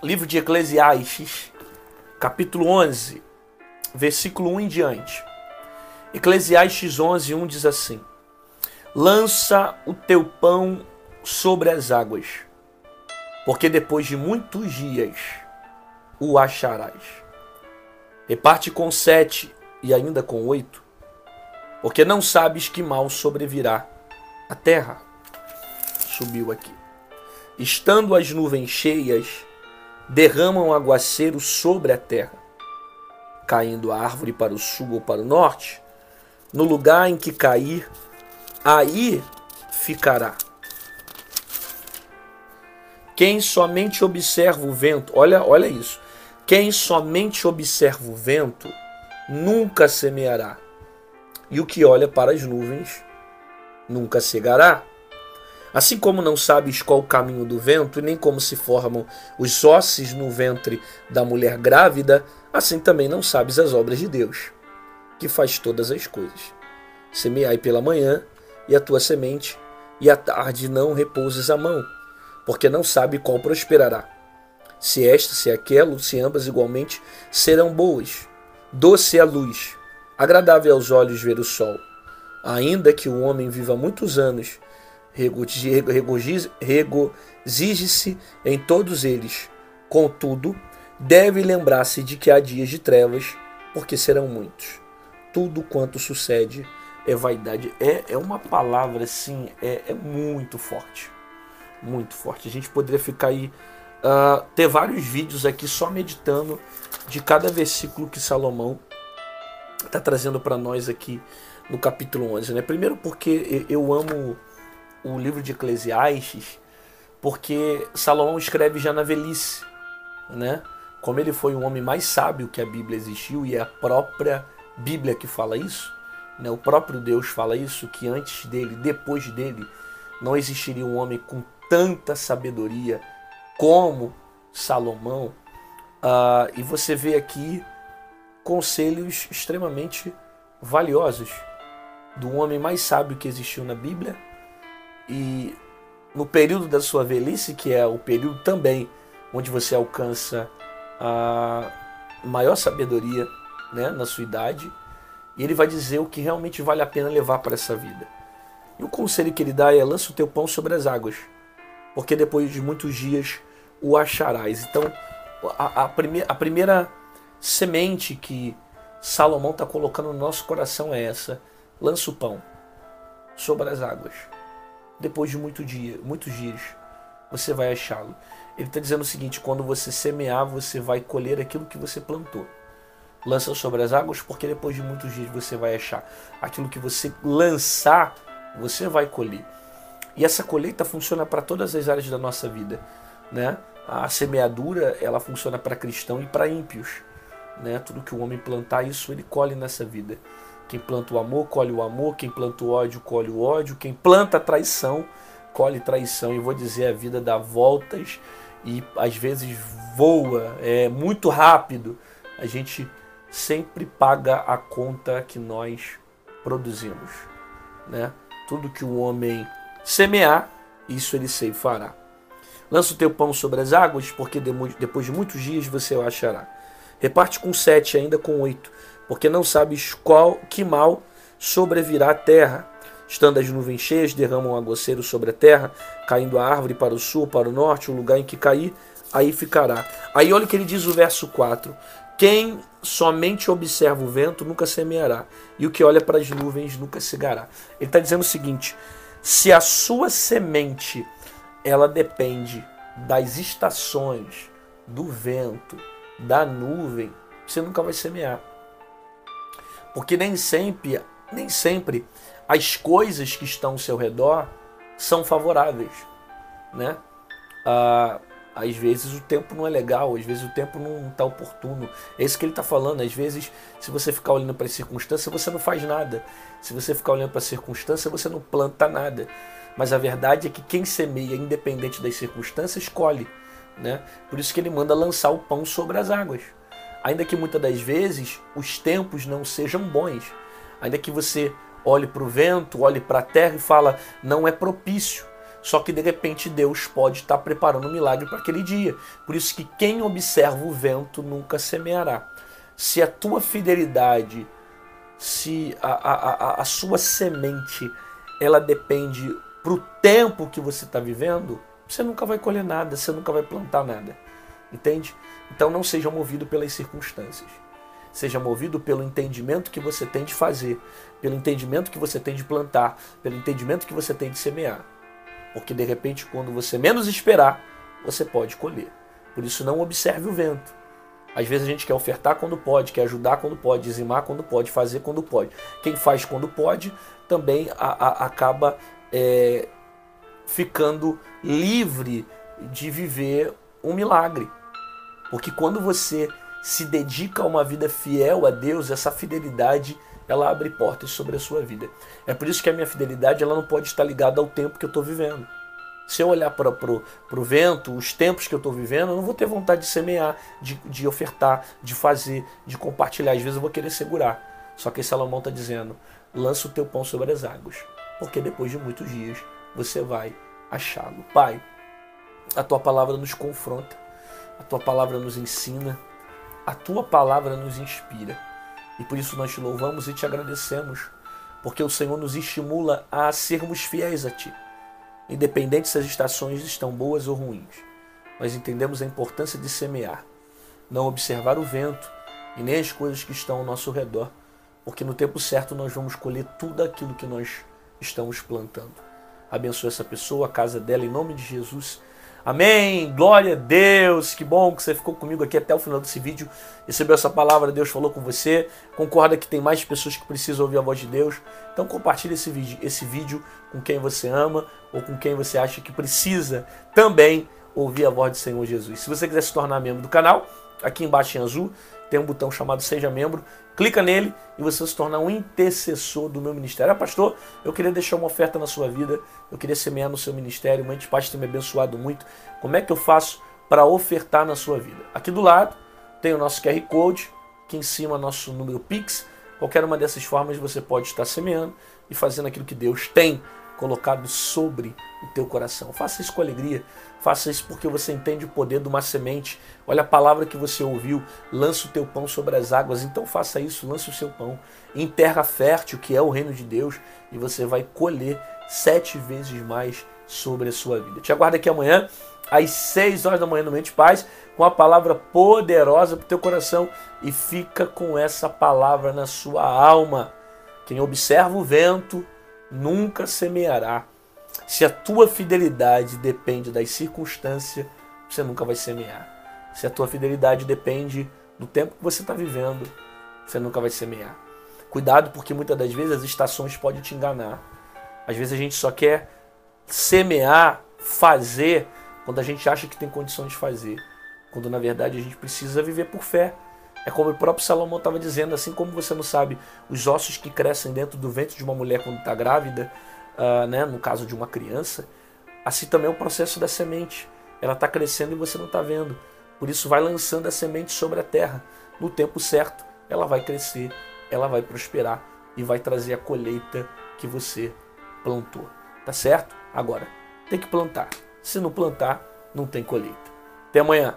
Livro de Eclesiastes, capítulo 11, versículo 1 em diante. Eclesiastes 11, 1 diz assim: lança o teu pão sobre as águas, porque depois de muitos dias o acharás. Reparte com 7 e ainda com 8, porque não sabes que mal sobrevirá à terra. Subiu aqui. Estando as nuvens cheias, derramam aguaceiro sobre a terra, caindo a árvore para o sul ou para o norte, no lugar em que cair, aí ficará. Quem somente observa o vento, olha isso, quem somente observa o vento nunca semeará, e o que olha para as nuvens nunca cegará. Assim como não sabes qual o caminho do vento, e nem como se formam os ossos no ventre da mulher grávida, assim também não sabes as obras de Deus, que faz todas as coisas. Semeai pela manhã, e a tua semente, e à tarde não repouses a mão, porque não sabe qual prosperará. Se esta, se aquela, se ambas igualmente serão boas. Doce é a luz, agradável aos olhos ver o sol. Ainda que o homem viva muitos anos, regozije-se em todos eles. Contudo, deve lembrar-se de que há dias de trevas, porque serão muitos. Tudo quanto sucede é vaidade. É uma palavra assim, é muito forte. Muito forte. A gente poderia ficar aí, ter vários vídeos aqui só meditando de cada versículo que Salomão está trazendo para nós aqui no capítulo 11. Né? Primeiro porque eu amo o livro de Eclesiastes, porque Salomão escreve já na velhice, né? Como ele foi um homem mais sábio que a Bíblia existiu, e é a própria Bíblia que fala isso, né? O próprio Deus fala isso, que antes dele, depois dele, não existiria um homem com tanta sabedoria como Salomão. E você vê aqui conselhos extremamente valiosos do homem mais sábio que existiu na Bíblia, e no período da sua velhice, que é o período também onde você alcança a maior sabedoria, né, na sua idade, e ele vai dizer o que realmente vale a pena levar para essa vida. E o conselho que ele dá é: lança o teu pão sobre as águas, porque depois de muitos dias o acharás. Então, a primeira semente que Salomão está colocando no nosso coração é essa: lança o pão sobre as águas. Depois de muitos dias, você vai achá-lo. Ele está dizendo o seguinte: quando você semear, você vai colher aquilo que você plantou. Lança sobre as águas, porque depois de muitos dias você vai achar. Aquilo que você lançar, você vai colher. E essa colheita funciona para todas as áreas da nossa vida, né? A semeadura, ela funciona para cristão e para ímpios, né? Tudo que o homem plantar, isso ele colhe nessa vida. Quem planta o amor, colhe o amor. Quem planta o ódio, colhe o ódio. Quem planta a traição, colhe traição. E vou dizer, a vida dá voltas e às vezes voa, é muito rápido. A gente sempre paga a conta que nós produzimos, né? Tudo que o homem semear, isso ele ceifará. Lança o teu pão sobre as águas, porque depois de muitos dias você o achará. Reparte com 7, ainda com 8, porque não sabes que mal sobrevirá à terra. Estando as nuvens cheias, derramam um aguaceiro sobre a terra, caindo a árvore para o sul, para o norte, o lugar em que cair, aí ficará. Aí olha o que ele diz o verso 4. Quem somente observa o vento nunca semeará, e o que olha para as nuvens nunca cegará. Ele está dizendo o seguinte: se a sua semente ela depende das estações, do vento, da nuvem, você nunca vai semear. Porque nem sempre as coisas que estão ao seu redor são favoráveis, né? Às vezes o tempo não é legal, às vezes o tempo não está oportuno. É isso que ele está falando. Às vezes, se você ficar olhando para as circunstâncias, você não faz nada. Se você ficar olhando para as circunstâncias, você não planta nada. Mas a verdade é que quem semeia, independente das circunstâncias, colhe, né? Por isso que ele manda lançar o pão sobre as águas. Ainda que muitas das vezes os tempos não sejam bons, ainda que você olhe para o vento, olhe para a terra e fala, não é propício. Só que de repente Deus pode estar preparando um milagre para aquele dia. Por isso que quem observa o vento nunca semeará. Se a tua fidelidade, se a sua semente, ela depende pro tempo que você está vivendo, você nunca vai colher nada, você nunca vai plantar nada. Entende? Então não seja movido pelas circunstâncias. Seja movido pelo entendimento que você tem de fazer, pelo entendimento que você tem de plantar, pelo entendimento que você tem de semear. Porque de repente, quando você menos esperar, você pode colher. Por isso não observe o vento. Às vezes a gente quer ofertar quando pode, quer ajudar quando pode, dizimar quando pode, fazer quando pode. Quem faz quando pode também acaba ficando livre de viver um milagre. Porque quando você se dedica a uma vida fiel a Deus, essa fidelidade ela abre portas sobre a sua vida. É por isso que a minha fidelidade ela não pode estar ligada ao tempo que eu estou vivendo. Se eu olhar para o vento, os tempos que eu estou vivendo, eu não vou ter vontade de semear, de ofertar, de fazer, de compartilhar. Às vezes eu vou querer segurar. Só que Salomão está dizendo, lança o teu pão sobre as águas, porque depois de muitos dias você vai achá-lo. Pai, a tua palavra nos confronta, a tua palavra nos ensina, a tua palavra nos inspira. E por isso nós te louvamos e te agradecemos, porque o Senhor nos estimula a sermos fiéis a ti. Independente se as estações estão boas ou ruins, nós entendemos a importância de semear, não observar o vento e nem as coisas que estão ao nosso redor, porque no tempo certo nós vamos colher tudo aquilo que nós estamos plantando. Abençoa essa pessoa, a casa dela, em nome de Jesus. Amém, glória a Deus, que bom que você ficou comigo aqui até o final desse vídeo, recebeu essa palavra, Deus falou com você, concorda que tem mais pessoas que precisam ouvir a voz de Deus, então compartilhe esse vídeo com quem você ama ou com quem você acha que precisa também ouvir a voz do Senhor Jesus. Se você quiser se tornar membro do canal, aqui embaixo em azul tem um botão chamado Seja Membro, clica nele e você se torna um intercessor do meu ministério. Pastor, eu queria deixar uma oferta na sua vida, eu queria semear no seu ministério, mãe de paz tem me abençoado muito. Como é que eu faço para ofertar na sua vida? Aqui do lado tem o nosso QR Code, aqui em cima nosso número Pix. Qualquer uma dessas formas você pode estar semeando e fazendo aquilo que Deus tem colocado sobre o teu coração. Faça isso com alegria, faça isso porque você entende o poder de uma semente. Olha a palavra que você ouviu, lança o teu pão sobre as águas, então faça isso, lance o seu pão em terra fértil, que é o reino de Deus, e você vai colher 7 vezes mais sobre a sua vida. Te aguardo aqui amanhã, às 6 horas da manhã no Mente Paz, com a palavra poderosa para o teu coração, e fica com essa palavra na sua alma. Quem observa o vento nunca semeará. Se a tua fidelidade depende das circunstâncias, você nunca vai semear. Se a tua fidelidade depende do tempo que você está vivendo, você nunca vai semear. Cuidado, porque muitas das vezes as estações podem te enganar. Às vezes a gente só quer semear, fazer, quando a gente acha que tem condições de fazer. Quando na verdade a gente precisa viver por fé. É como o próprio Salomão estava dizendo, assim como você não sabe os ossos que crescem dentro do ventre de uma mulher quando está grávida, no caso de uma criança, assim também é o processo da semente. Ela está crescendo e você não está vendo. Por isso vai lançando a semente sobre a terra. No tempo certo, ela vai crescer, ela vai prosperar e vai trazer a colheita que você plantou. Tá certo? Agora, tem que plantar. Se não plantar, não tem colheita. Até amanhã.